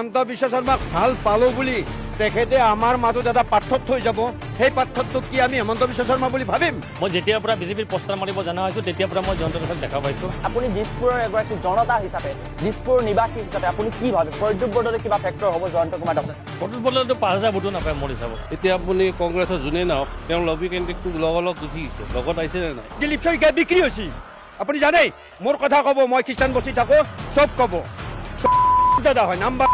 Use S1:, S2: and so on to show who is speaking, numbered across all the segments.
S1: হিমন্ত বিশ্ব শৰ্মাক ভাল পালো বুলি তেখেতে আমাৰ মাজত এটা পাৰ্থক্য হৈ যাব সেই পাৰ্থক্য কি আমি হিমন্ত বিশ্ব শৰ্মা বুলি ভাবিম
S2: মই যেতিয়াৰ পৰা বিজেপিৰ পোষ্টাৰ মাৰিব জনা হৈছো তেতিয়াৰ পৰা মই জয়ন্ত দাসক দেখা পাইছো
S3: আপুনি দিছপুৰৰ এগৰাকী জনতা হিচাপে দিছপুৰ নিবাসী হিচাপে আপুনি কি ভাবে প্ৰদ্যুৎ বৰদলৈ কিবা ফেক্টৰ হ'ব জয়ন্ত কুমাৰ দাসে
S2: প্ৰদ্যুৎ বৰদলৈতো 5000 ভোটো নাপায় মোৰ হিচাপত
S4: এতিয়া আপুনি কংগ্ৰেছৰ যোনেই নহওক তেওঁ লবি কেন্দ্ৰিকটো লগত গুচি গৈছে লগত আহিছে নে নাই
S1: দিলীপ শইকীয়া বিক্ৰী হৈছে আপুনি জানে মোৰ কথা ক'ব মই খ্ৰীষ্টান বস্তি থাকো চব ক'ব জাদা হয় নাম্বাৰ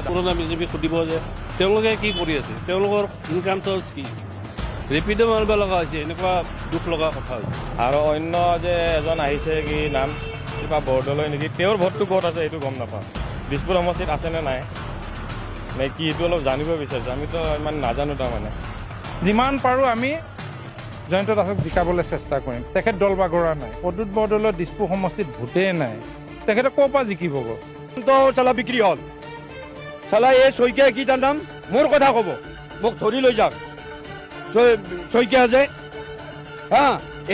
S4: পুৰণা বিজেপিক সুধিব যে তেওঁলোকে কি কৰি আছে তেওঁলোকৰ ইনকাম চ'ৰ্চ কি ৰেপিডো মাৰিব লগা হৈছে এনেকুৱা দুখ লগা কথা হৈছে
S5: আৰু অন্য যে এজন আহিছে কি নাম কিবা বৰদলৈ নেকি তেওঁৰ ভোটটো ক'ত আছে এইটো গম নাপাওঁ দিছপুৰ সমষ্টিত আছেনে নাই নে কি এইটো অলপ জানিব বিচাৰিছোঁ আমিতো ইমান নাজানো তাৰমানে
S6: যিমান পাৰোঁ আমি জয়ন্ত দাসক জিকাবলৈ চেষ্টা কৰিম তেখেত দল বাগৰা নাই প্ৰদ্যুৎ বৰদলৈ দিছপুৰ সমষ্টিত ভোটেই নাই তেখেতে ক'ৰ পৰা জিকিবগৈ
S1: চালা বিক্ৰী হ'ল চালা এই শইকীয়া কি তাৰ নাম মোৰ কথা ক'ব মোক ধৰি লৈ যাওক শইকীয়া যে হা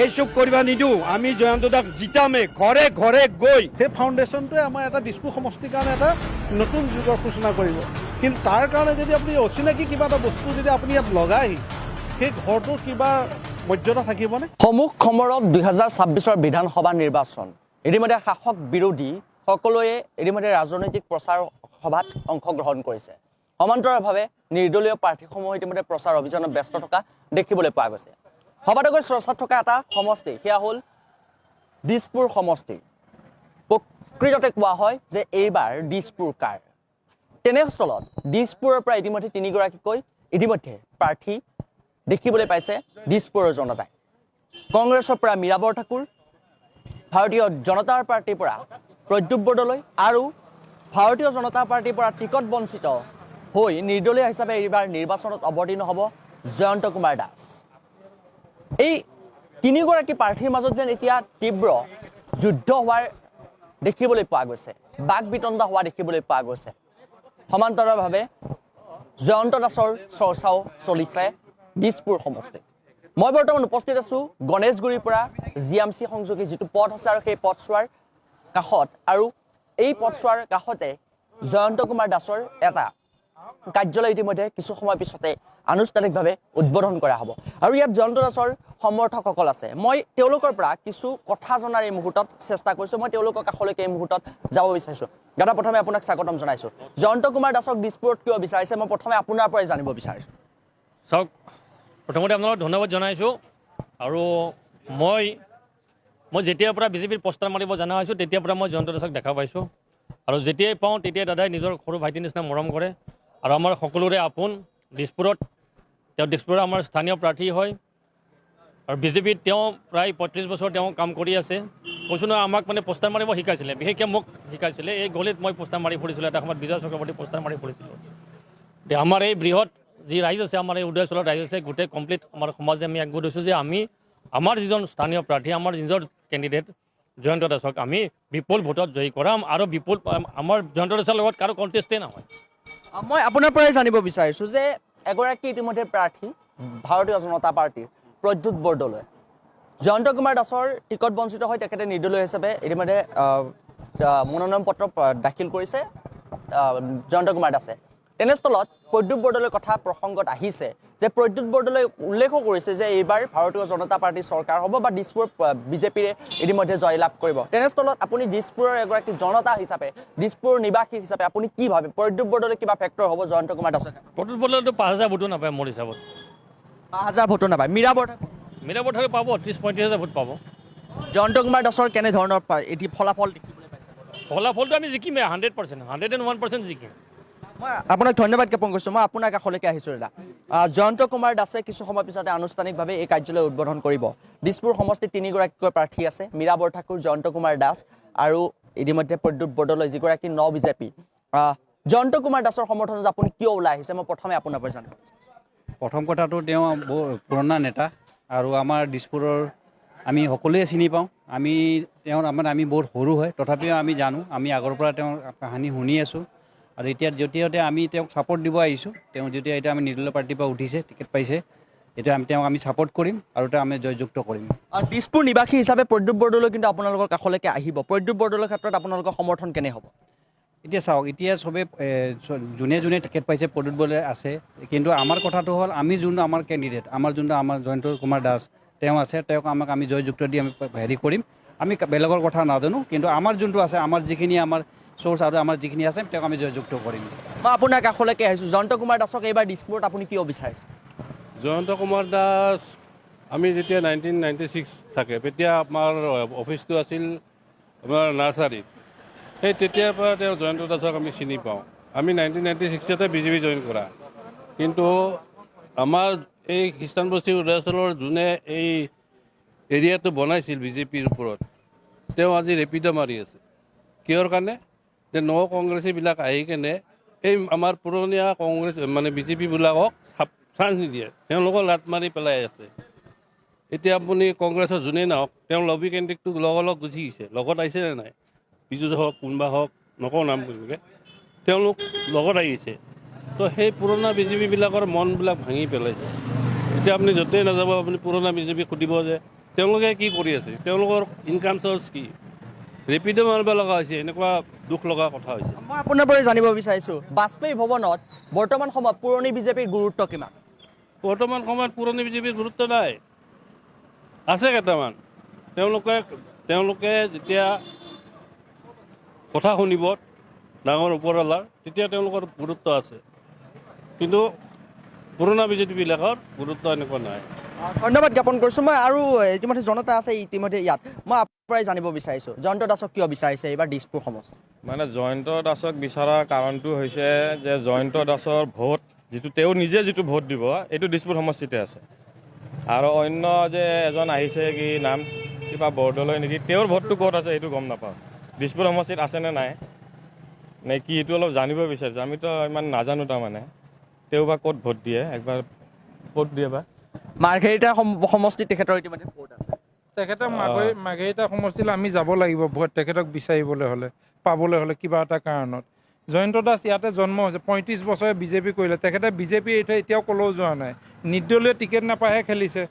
S1: এই চুপ কৰিব নিদিওঁ আমি জয়ন্ত দাক জিতামে ঘৰে ঘৰে গৈ
S7: সেই ফাউণ্ডেশ্যনটোৱে আমাৰ এটা দিছপুৰ সমষ্টিৰ কাৰণে এটা নতুন যুগৰ সূচনা কৰিব কিন্তু তাৰ কাৰণে যদি আপুনি অচিনাকি কিবা এটা বস্তু যদি আপুনি ইয়াত লগাই সেই ঘৰটোৰ কিবা মৰ্যাদা থাকিবনে
S3: সমুখ সমৰত 2026 বিধানসভা নিৰ্বাচন ইতিমধ্যে শাসক বিৰোধী সকলোৱে ইতিমধ্যে ৰাজনৈতিক প্ৰচাৰ সভাত অংশগ্ৰহণ কৰিছে সমান্তৰালভাৱে নিৰ্দলীয় প্ৰাৰ্থীসমূহ ইতিমধ্যে প্ৰচাৰ অভিযানত ব্যস্ত থকা দেখিবলৈ পোৱা গৈছে সবাতোকৈ চৰ্চাত থকা এটা সমষ্টি সেয়া হ'ল দিছপুৰ সমষ্টি প্ৰকৃততে কোৱা হয় যে এইবাৰ দিছপুৰ কাৰ তেনেস্থলত দিছপুৰৰ পৰা ইতিমধ্যে তিনিগৰাকীকৈ ইতিমধ্যে প্ৰাৰ্থী দেখিবলৈ পাইছে দিছপুৰৰ জনতাই কংগ্ৰেছৰ পৰা মীৰা বৰঠাকুৰ ভাৰতীয় জনতা পাৰ্টিৰ পৰা প্ৰদ্যুৎ বৰদলৈ আৰু ভাৰতীয় জনতা পাৰ্টিৰ পৰা টিকট বঞ্চিত হৈ নিৰ্দলীয় হিচাপে এইবাৰ নিৰ্বাচনত অৱতীৰ্ণ হ'ব জয়ন্ত কুমাৰ দাস এই তিনিগৰাকী প্ৰাৰ্থীৰ মাজত যেন এতিয়া তীব্ৰ যুদ্ধ হোৱাৰ দেখিবলৈ পোৱা গৈছে বাক বিতণ্ডা হোৱা দেখিবলৈ পোৱা গৈছে সমান্তৰালভাৱে জয়ন্ত দাসৰ চৰ্চাও চলিছে দিছপুৰ সমষ্টিত মই বৰ্তমান উপস্থিত আছোঁ গণেশগুৰিৰ পৰা GMC সংযোগী যিটো পথ আছে আৰু সেই পথছোৱাৰ কাষত আৰু এই পথছোৱাৰ কাষতে জয়ন্ত কুমাৰ দাসৰ এটা কাৰ্যালয় ইতিমধ্যে কিছু সময় পিছতে আনুষ্ঠানিকভাৱে উদ্বোধন কৰা হ'ব আৰু ইয়াত জয়ন্ত দাসৰ সমৰ্থকসকল আছে মই তেওঁলোকৰ পৰা কিছু কথা জনাৰ এই মুহূৰ্তত চেষ্টা কৰিছোঁ মই তেওঁলোকৰ কাষলৈকে এই মুহূৰ্তত যাব বিচাৰিছোঁ দাদা প্ৰথমে আপোনাক স্বাগতম জনাইছোঁ জয়ন্ত কুমাৰ দাসক দিছপুৰত কিয় বিচাৰিছে মই প্ৰথমে আপোনাৰ পৰাই জানিব বিচাৰিছোঁ
S2: চাওক প্ৰথমতে আপোনালোকক ধন্যবাদ জনাইছোঁ আৰু মই যেতিয়াৰ পৰা বিজেপিৰ পোষ্টাৰ মাৰিব জনা হৈছোঁ তেতিয়াৰ পৰা মই জয়ন্ত দাসক দেখা পাইছোঁ আৰু যেতিয়াই পাওঁ তেতিয়াই দাদাই নিজৰ সৰু ভাইটিৰ নিচিনা মৰম কৰে আৰু আমাৰ সকলোৰে আপোন দিছপুৰত তেওঁ দিছপুৰৰ আমাৰ স্থানীয় প্ৰাৰ্থী হয় আৰু বিজেপিত তেওঁ প্ৰায় 35 বছৰ তেওঁ কাম কৰি আছে কৈছোঁ নহয় আমাক মানে পোষ্টাৰ মাৰিব শিকাইছিলে বিশেষকৈ মোক শিকাইছিলে এই গলিত মই পোষ্টাৰ মাৰি ফুৰিছিলোঁ এটা সময়ত বিজয় চক্ৰৱৰ্তী পোষ্টাৰ মাৰি ফুৰিছিলোঁ আমাৰ এই বৃহৎ যি ৰাইজ আছে আমাৰ এই উদয়চলত ৰাইজ আছে গোটেই কমপ্লিট আমাৰ সমাজে আমি একগোট হৈছোঁ যে আমি আমাৰ যিজন স্থানীয় প্ৰাৰ্থী আমাৰ নিজৰ কেণ্ডিডেট জয়ন্ত দাসক আমি বিপুল ভোটত জয়ী কৰাম আৰু বিপুল আমাৰ জয়ন্ত দাসৰ লগত কাৰো কণ্টেষ্টেই নহয়
S3: মই আপোনাৰ পৰাই জানিব বিচাৰিছোঁ যে এগৰাকী ইতিমধ্যে প্ৰাৰ্থী ভাৰতীয় জনতা পাৰ্টীৰ প্ৰদ্যুৎ বৰদলৈ জয়ন্ত কুমাৰ দাসৰ টিকট বঞ্চিত হৈ তেখেতে নিৰ্দলীয় হিচাপে ইতিমধ্যে মনোনয়ন পত্ৰ দাখিল কৰিছে জয়ন্ত কুমাৰ দাসে তেনেস্থলত প্ৰদ্যুৎ বৰদলৈৰ কথা প্ৰসংগত আহিছে যে প্ৰদ্যুৎ বৰদলৈ উল্লেখো কৰিছে যে এইবাৰ ভাৰতীয় জনতা পাৰ্টীৰ চৰকাৰ হ'ব বা দিছপুৰ বিজেপিৰে ইতিমধ্যে জয়লাভ কৰিব তেনেস্থলত আপুনি দিছপুৰৰ এগৰাকী জনতা হিচাপে দিছপুৰ নিবাসী হিচাপে আপুনি কি ভাবে প্ৰদ্যুৎ বৰদলৈ কিবা ফেক্টৰ হ'ব জয়ন্ত কুমাৰ দাসৰ
S2: প্ৰদ্যুৎ বৰদলৈতো 5000 ভোটো নাপায় মোৰ হিচাপত
S3: 5000 ভোটো নাপায় মীৰা
S2: বৰঠাকুৰ পাব 30-35 ভোট পাব
S3: জয়ন্ত কুমাৰ দাসৰ কেনেধৰণৰ এটি ফলাফল দেখিবলৈ পাইছে
S2: ফলাফলটো আমি জিকিমেই 100% 101% জিকিম
S3: মই আপোনাক ধন্যবাদ জ্ঞাপন কৰিছোঁ মই আপোনাৰ কাষলৈকে আহিছোঁ দাদা জয়ন্ত কুমাৰ দাসে কিছু সময় পিছতে আনুষ্ঠানিকভাৱে এই কাৰ্যালয় উদ্বোধন কৰিব দিছপুৰ সমষ্টিত তিনিগৰাকীকৈ প্ৰাৰ্থী আছে মীৰা বৰঠাকুৰ জয়ন্ত কুমাৰ দাস আৰু ইতিমধ্যে প্ৰদ্যুৎ বৰদলৈ যিগৰাকী ন বিজেপি জয়ন্ত কুমাৰ দাসৰ সমৰ্থনত আপুনি কিয় ওলাই আহিছে মই প্ৰথমে আপোনাৰ পৰা জানিব
S8: প্ৰথম কথাটো তেওঁ পুৰণা নেতা আৰু আমাৰ দিছপুৰৰ আমি সকলোৱে চিনি পাওঁ আমি বহুত সৰু হয় তথাপিও আমি জানো আমি আগৰ পৰা তেওঁৰ কাহিনী শুনি আছোঁ আৰু এতিয়া য'তে আমি তেওঁক ছাপোৰ্ট দিব আহিছোঁ তেওঁ যেতিয়া এতিয়া আমি নিৰ্দলীয় পাৰ্টিৰ পৰা উঠিছে টিকেট পাইছে এতিয়া তেওঁক আমি ছাপোৰ্ট কৰিম আৰু তেওঁ আমি জয়যুক্ত কৰিম
S3: দিছপুৰ নিবাসী হিচাপে প্ৰদ্যুৎ বৰদলৈ কিন্তু আপোনালোকৰ কাষলৈকে আহিব প্ৰদ্যুৎ বৰদলৈৰ ক্ষেত্ৰত আপোনালোকৰ সমৰ্থন কেনে হ'ব
S8: এতিয়া চাওক, এতিয়া চবে যোনে যোনে টিকেট পাইছে প্ৰদ্যুৎ বৰদলৈ আছে, কিন্তু আমাৰ কথাটো হ'ল আমি যোনটো আমাৰ কেণ্ডিডেট, আমাৰ জয়ন্ত কুমাৰ দাস তেওঁ আছে, তেওঁক আমি জয়যুক্ত দি আমি হেৰি কৰিম। আমি বেলেগৰ কথা নাজানো, কিন্তু আমাৰ যোনটো আছে, আমাৰ যিখিনি আমাৰ চ'ৰ্চ আৰু আমাৰ যিখিনি আছে তেওঁক আমি জয়যুক্ত কৰিম।
S3: মই আপোনাৰ কাষলৈকে আহিছোঁ। জয়ন্ত কুমাৰ দাসক এইবাৰ দিছপুৰত আপুনি কিয় বিচাৰিছে?
S4: জয়ন্ত কুমাৰ দাস আমি যেতিয়া 1996 থাকে, তেতিয়া আমাৰ অফিচটো আছিল আমাৰ নাৰ্চাৰীত। সেই তেতিয়াৰ পৰা তেওঁ জয়ন্ত দাসক আমি চিনি পাওঁ। আমি 1996তে বিজেপি জইন কৰা, কিন্তু আমাৰ এই খ্ৰীষ্টানবস্তি উদয়াচলৰ যোনে এই এৰিয়াটো বনাইছিল বিজেপিৰ ওপৰত, তেওঁ আজি ৰেপিড' মাৰি আছে। কিহৰ কাৰণে? যে কংগ্ৰেছীবিলাক আহি কেনে এই আমাৰ পুৰণীয়া কংগ্ৰেছ মানে বিজেপিবিলাকক চান্স নিদিয়ে, তেওঁলোকক লাট মাৰি পেলাই আছে। এতিয়া আপুনি কংগ্ৰেছৰ যোনেই নহওক, তেওঁ লবি কেন্দ্ৰিকটো লগ গুচি গৈছে, লগত আহিছে নে নাই? বিজু হওক, কোনোবা হওক, নকওঁ নাম তেনেকৈ, তেওঁলোক লগত আহিছে। তো সেই পুৰণা বিজেপিবিলাকৰ মনবিলাক ভাঙি পেলাইছে। এতিয়া আপুনি য'তেই নাযাব, আপুনি পুৰণা বিজেপিক সুধিব যে তেওঁলোকে কি কৰি আছে, তেওঁলোকৰ ইনকাম চ'ৰ্চ কি, ৰেপিড' মাৰিব লগা হৈছে, এনেকুৱা দুখ লগা কথা হৈছে।
S3: মই আপোনাৰ পৰা জানিব বিচাৰিছোঁ, বাজপেয়ী ভৱনত বৰ্তমান সময়ত পুৰণি বিজেপিৰ গুৰুত্ব কিমান?
S4: বৰ্তমান সময়ত পুৰণি বিজেপিৰ গুৰুত্ব নাই, আছে কেইটামান। তেওঁলোকে যেতিয়া কথা শুনিব ডাঙৰ ওপৰৱালাৰ, তেতিয়া তেওঁলোকৰ গুৰুত্ব আছে, কিন্তু পুৰণা বিজেপিবিলাকৰ গুৰুত্ব এনেকুৱা নাই।
S3: ধন্যবাদ জ্ঞাপন কৰিছোঁ। মই আৰু ইতিমধ্যে জনতা আছে ইতিমধ্যে ইয়াত, মই আপোনাৰ পৰাই জানিব বিচাৰিছোঁ জয়ন্ত দাসক কিয় বিচাৰিছে এইবাৰ দিছপুৰ সমষ্টি?
S5: মানে জয়ন্ত দাসক বিচৰাৰ কাৰণটো হৈছে যে জয়ন্ত দাসৰ ভোট যিটো তেওঁ নিজে যিটো ভোট দিব, এইটো দিছপুৰ সমষ্টিতে আছে। আৰু অন্য যে এজন আহিছে কি নাম কিবা বৰদলৈ নেকি, তেওঁৰ ভোটটো ক'ত আছে সেইটো গম নাপাওঁ। দিছপুৰ সমষ্টিত আছেনে নাই নে কি, এইটো অলপ জানিব বিচাৰিছোঁ। আমিতো ইমান নাজানো তাৰমানে তেওঁ বা ক'ত ভোট দিয়ে, একবাৰ ক'ত দিয়ে বা।
S3: মাৰ্ঘেৰিটা সমষ্টিত তেখেতৰ ইতিমধ্যে ভোট আছে।
S6: তেখেতক মাৰ্ঘেৰিটা সমষ্টিলৈ আমি যাব লাগিব ভোট তেখেতক বিচাৰিবলৈ হ'লে, পাবলৈ হ'লে কিবা এটা কাৰণত। জয়ন্ত দাস ইয়াতে জন্ম হৈছে, 35 বছৰে বিজেপি কৰিলে। তেখেতে বিজেপি এতিয়াও ক'লেও যোৱা নাই, নিৰ্দলীয় টিকেট নাপায়হে খেলিছে।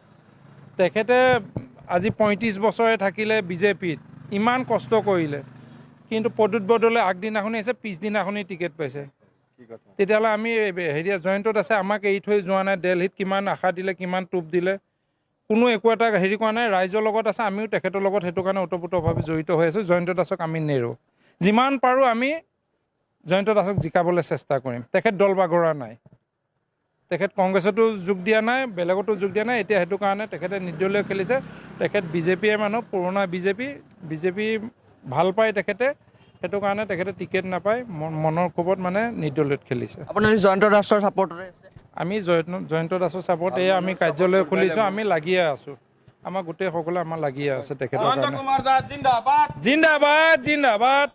S6: তেখেতে আজি 35 বছৰে থাকিলে বিজেপিত, ইমান কষ্ট কৰিলে, কিন্তু প্ৰদ্যুৎ বৰদলৈ আগদিনাখনি আহিছে, পিছদিনাখনি টিকেট পাইছে। তেতিয়াহ'লে আমি জয়ন্ত দাসে আমাক এৰি থৈ যোৱা নাই। দিল্লীত কিমান আশা দিলে, কিমান টোপ দিলে, কোনো একো এটা হেৰি কৰা নাই। ৰাইজৰ লগত আছে, আমিও তেখেতৰ লগত সেইটো কাৰণে ওতপ্ৰোতভাৱে জড়িত হৈ আছোঁ। জয়ন্ত দাসক আমি নেৰোঁ, যিমান পাৰোঁ আমি জয়ন্ত দাসক জিকাবলৈ চেষ্টা কৰিম। তেখেত দল বাগৰা নাই, তেখেত কংগ্ৰেছতো যোগ দিয়া নাই, বেলেগতো যোগ দিয়া নাই। এতিয়া সেইটো কাৰণে তেখেতে নিৰ্দলীয় খেলিছে। তেখেত বিজেপিয়ে মানুহ, পুৰণা বিজেপি ভাল পায় তেখেতে, সেইটো কাৰণে তেখেতে টিকেট নাপায়, মনৰ কোবত মানে নিৰ্দলীয়ত খেলিছে।
S3: আপোনাৰ জয়ন্ত দাসৰ ছাপৰ্টৰে আছে? আমি
S6: জয়ন্ত দাসৰ ছাপৰ্ট এয়া আমি কাৰ্যালয় খুলিছোঁ, আমি লাগিয়ে আছোঁ। আমাৰ গোটেই সকলে আমাৰ লাগিয়ে আছে তেখেতৰ কাৰণে। জিন্দাবাদ জিন্দাবাদ।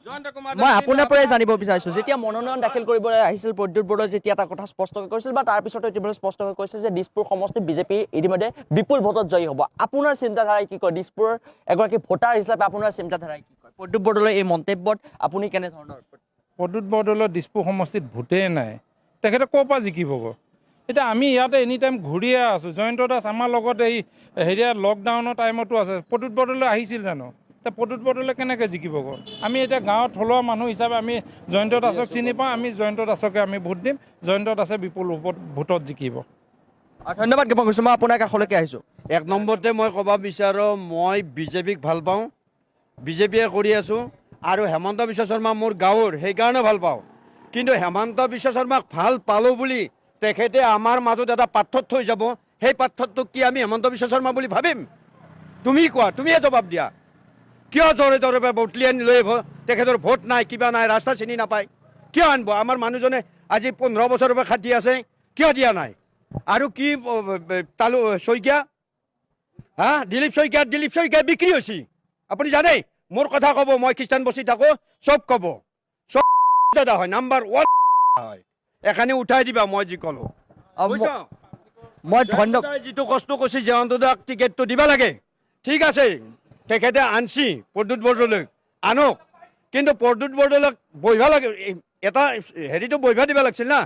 S3: মই আপোনাৰ পৰাই জানিব বিচাৰিছোঁ, যেতিয়া মনোনয়ন দাখিল কৰিবলৈ আহিছিল প্ৰদ্যুৎ বৰদলৈ, তেতিয়া এটা কথা স্পষ্টকৈ কৈছিল বা তাৰপিছতো ইতিমধ্যে স্পষ্টকৈ কৈছে যে দিছপুৰ সমষ্টি বিজেপি ইতিমধ্যে বিপুল ভোটত জয়ী হ'ব। আপোনাৰ চিন্তাধাৰাই কি কয়? দিছপুৰৰ এগৰাকী ভোটাৰ হিচাপে আপোনাৰ চিন্তাধাৰাই কি কয়? প্ৰদ্যুৎ বৰদলৈ এই মন্তব্যত আপুনি কেনেধৰণৰ?
S6: প্ৰদ্যুৎ বৰদলৈ দিছপুৰ সমষ্টিত ভোটেই নাই, তেখেতে ক'ৰ পৰা জিকিব? এতিয়া আমি ইয়াতে এনি টাইম ঘূৰিয়ে আছোঁ। জয়ন্ত দাস আমাৰ লগত এই লকডাউনৰ টাইমতো আছে। প্ৰদ্যুৎ বৰদলৈ আহিছিল জানো? এতিয়া প্ৰদ্যুৎ বৰদলৈ কেনেকৈ জিকিব? আমি এতিয়া গাঁৱত থলুৱা মানুহ হিচাপে আমি জয়ন্ত দাসক চিনি পাওঁ, আমি জয়ন্ত দাসকে আমি ভোট দিম। জয়ন্ত দাসে বিপুল ভোটত জিকিব।
S3: ধন্যবাদ জ্ঞাপন কৰিছোঁ। মই আপোনাৰ কাষলৈকে আহিছোঁ।
S1: এক নম্বৰতে মই ক'ব বিচাৰোঁ, মই বিজেপিক ভাল পাওঁ, বিজেপিয়ে কৰি আছোঁ। আৰু হেমন্ত বিশ্ব শৰ্মা মোৰ গাঁৱৰ, সেইকাৰণে ভাল পাওঁ। কিন্তু হেমন্ত বিশ্ব শৰ্মাক ভাল পালোঁ বুলি তেখেতে আমাৰ মাজত এটা পাৰ্থক্য থৈ যাব, সেই পাৰ্থক্যটোক কি আমি হেমন্ত বিশ্ব শৰ্মা বুলি ভাবিম? তুমি কোৱা, তুমিয়ে জবাব দিয়া। কিয় জোৰে জোৰে ভোটলি আনি লৈ আহিব? তেখেতৰ ভোট নাই, কিবা নাই, ৰাস্তা চিনি নাপায়, কিয় আনিব? আমাৰ মানুহজনে আজি 15 বছৰৰ পৰা খাটি আছে, কিয় দিয়া নাই? আৰু কি শইকীয়া, দিলীপ শইকীয়া বিক্ৰী হৈছে, আপুনি জানে? মোৰ কথা ক'ব, মই খ্ৰীষ্টান বস্তি থাকোঁ, চব ক'ব, চব হয়, নাম্বাৰ 1 হয়। এখানি উঠাই দিবা, মই যি ক'লোঁ। মই ধন্যবাদ। যিটো কষ্ট কৰিছে জয়ন্ত দাক টিকেটটো দিব লাগে, ঠিক আছে, তেখেতে আনছি প্ৰদ্যুৎ বৰদলৈ, আনক। কিন্তু প্ৰদ্যুৎ বৰদলৈক বহিব লাগে, এটা হেৰিটো বহিব দিব লাগিছিল না।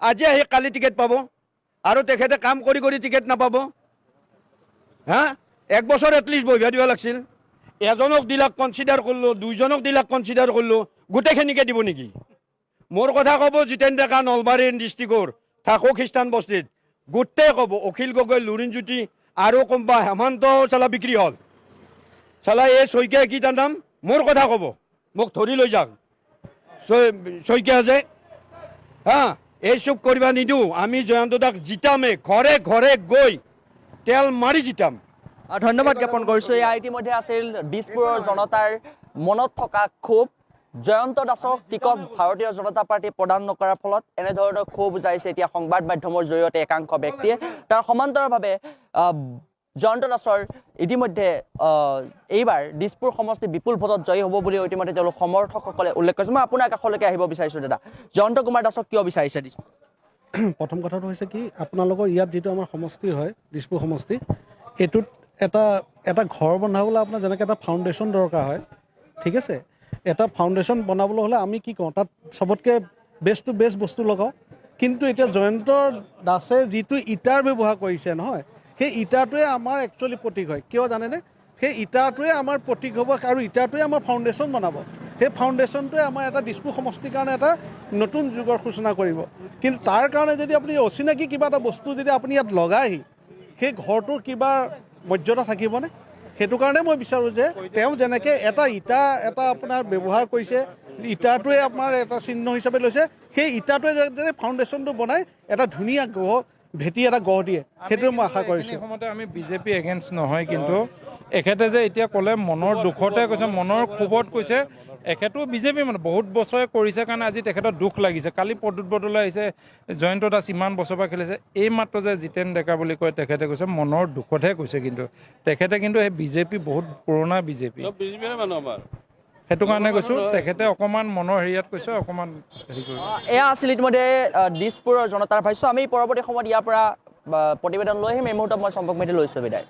S1: আজি আহি কালি টিকেট পাব, আৰু তেখেতে কাম কৰি কৰি টিকেট নাপাব। 1 বছৰ এটলিষ্ট বহিব দিব লাগিছিল। এজনক দিলাক কনচিডাৰ কৰিলোঁ, 2জনক দিলাক কনচিডাৰ কৰিলোঁ, গোটেইখিনিকে দিব নেকি? মোৰ কথা ক'ব জিতেন ডেকা নলবাৰী ডিষ্ট্ৰিক্টৰ থাকো খ্ৰীষ্টান বস্তিত গোটেই ক'ব অখিল গগৈ লুৰিণজ্যোতি আৰু কোনোবা হেমন্ত চালা বিক্ৰী হ'ল চালা এই শইকীয়া কি তাৰ নাম মোৰ কথা ক'ব মোক ধৰি লৈ যাওক শইকীয়া যে হা এই চব কৰিব নিদিওঁ আমি জয়ন্ত দাক জিতামে ঘৰে ঘৰে গৈ তেল মাৰি জিতাম
S3: ধন্যবাদ জ্ঞাপন কৰিছোঁ। এয়া ইতিমধ্যে আছিল দিছপুৰৰ জনতাৰ মনত থকা ক্ষোভ জয়ন্ত দাসক টিকট ভাৰতীয় জনতা পাৰ্টী প্ৰদান নকৰাৰ ফলত এনেধৰণৰ ক্ষোভ বুজাইছে এতিয়া সংবাদ মাধ্যমৰ জৰিয়তে একাংশ ব্যক্তিয়ে। তাৰ সমান্তৰালভাৱে জয়ন্ত দাসৰ ইতিমধ্যে এইবাৰ দিছপুৰ সমষ্টি বিপুল ভোটত জয়ী হ'ব বুলি ইতিমধ্যে তেওঁলোক সমৰ্থকসকলে উল্লেখ কৰিছে। মই আপোনাৰ কাষলৈকে আহিব বিচাৰিছোঁ দাদা, জয়ন্ত কুমাৰ দাসক কিয় বিচাৰিছে দিছপুৰ?
S7: প্ৰথম কথাটো হৈছে কি আপোনালোকৰ ইয়াত যিটো আমাৰ সমষ্টি হয় দিছপুৰ সমষ্টি এইটোত এটা ঘৰ বনাবলৈ আপোনাৰ যেনেকৈ এটা ফাউণ্ডেশ্যন দৰকাৰ হয় ঠিক আছে এটা ফাউণ্ডেশ্যন বনাবলৈ হ'লে আমি কি কওঁ তাত চবতকৈ বেষ্ট বস্তু লগাওঁ কিন্তু এতিয়া জয়ন্ত দাসে যিটো ইটাৰ ব্যৱহাৰ কৰিছে নহয় সেই ইটাটোৱে আমাৰ একচুৱেলি প্ৰতীক হয় কিয় জানেনে সেই ইটাটোৱে আমাৰ প্ৰতীক হ'ব আৰু ইটাটোৱে আমাৰ ফাউণ্ডেশ্যন বনাব সেই ফাউণ্ডেশ্যনটোৱে আমাৰ এটা দিছপুৰ সমষ্টিৰ কাৰণে এটা নতুন যুগৰ সূচনা কৰিব কিন্তু তাৰ কাৰণে যদি আপুনি অচিনাকি কিবা এটা বস্তু যদি আপুনি ইয়াত লগায়হি সেই ঘৰটোৰ কিবা মৰ্যাদা থাকিবনে সেইটো কাৰণে মই বিচাৰোঁ যে তেওঁ যেনেকৈ এটা ইটা এটা আপোনাৰ ব্যৱহাৰ কৰিছে ইটাটোৱে আপোনাৰ এটা চিহ্ন হিচাপে লৈছে সেই ইটাটোৱে যাতে ফাউণ্ডেশ্যনটো বনাই এটা ধুনীয়া ভেটি এটা গঢ় দিয়ে সেইটোৱে মই আশা কৰিছোঁ।
S6: সময়তে আমি বিজেপি এগেইনষ্ট নহয় কিন্তু এখেতে যে এতিয়া ক'লে মনৰ দুখতে কৈছে মনৰ ক্ষোভত কৈছে এখেতো বিজেপি মানে বহুত বছৰে কৰিছে কাৰণে আজি তেখেতৰ দুখ লাগিছে। কালি প্ৰদ্যুৎ বৰদলৈ আহিছে জয়ন্ত দাস ইমান বছৰৰ পৰা খেলিছে এই মাত্ৰ যে জিতেন ডেকা বুলি কয় তেখেতে কৈছে মনৰ দুখতহে কৈছে কিন্তু তেখেতে কিন্তু সেই বিজেপি বহুত পুৰণা বিজেপি
S4: মানুহ আমাৰ
S6: সেইটো কাৰণে কৈছোঁ তেখেতে অকণমান মনৰ হেৰিয়াত কৈছে অকণমান হেৰি কৰিব।
S3: এয়া আছিল ইতিমধ্যে দিছপুৰৰ জনতাৰ ভাষ্য। আমি পৰৱৰ্তী সময়ত ইয়াৰ পৰা প্ৰতিবেদন লৈ আহিম। এই মুহূৰ্তত মই চম্পক মেধি লৈছোঁ বিদায়।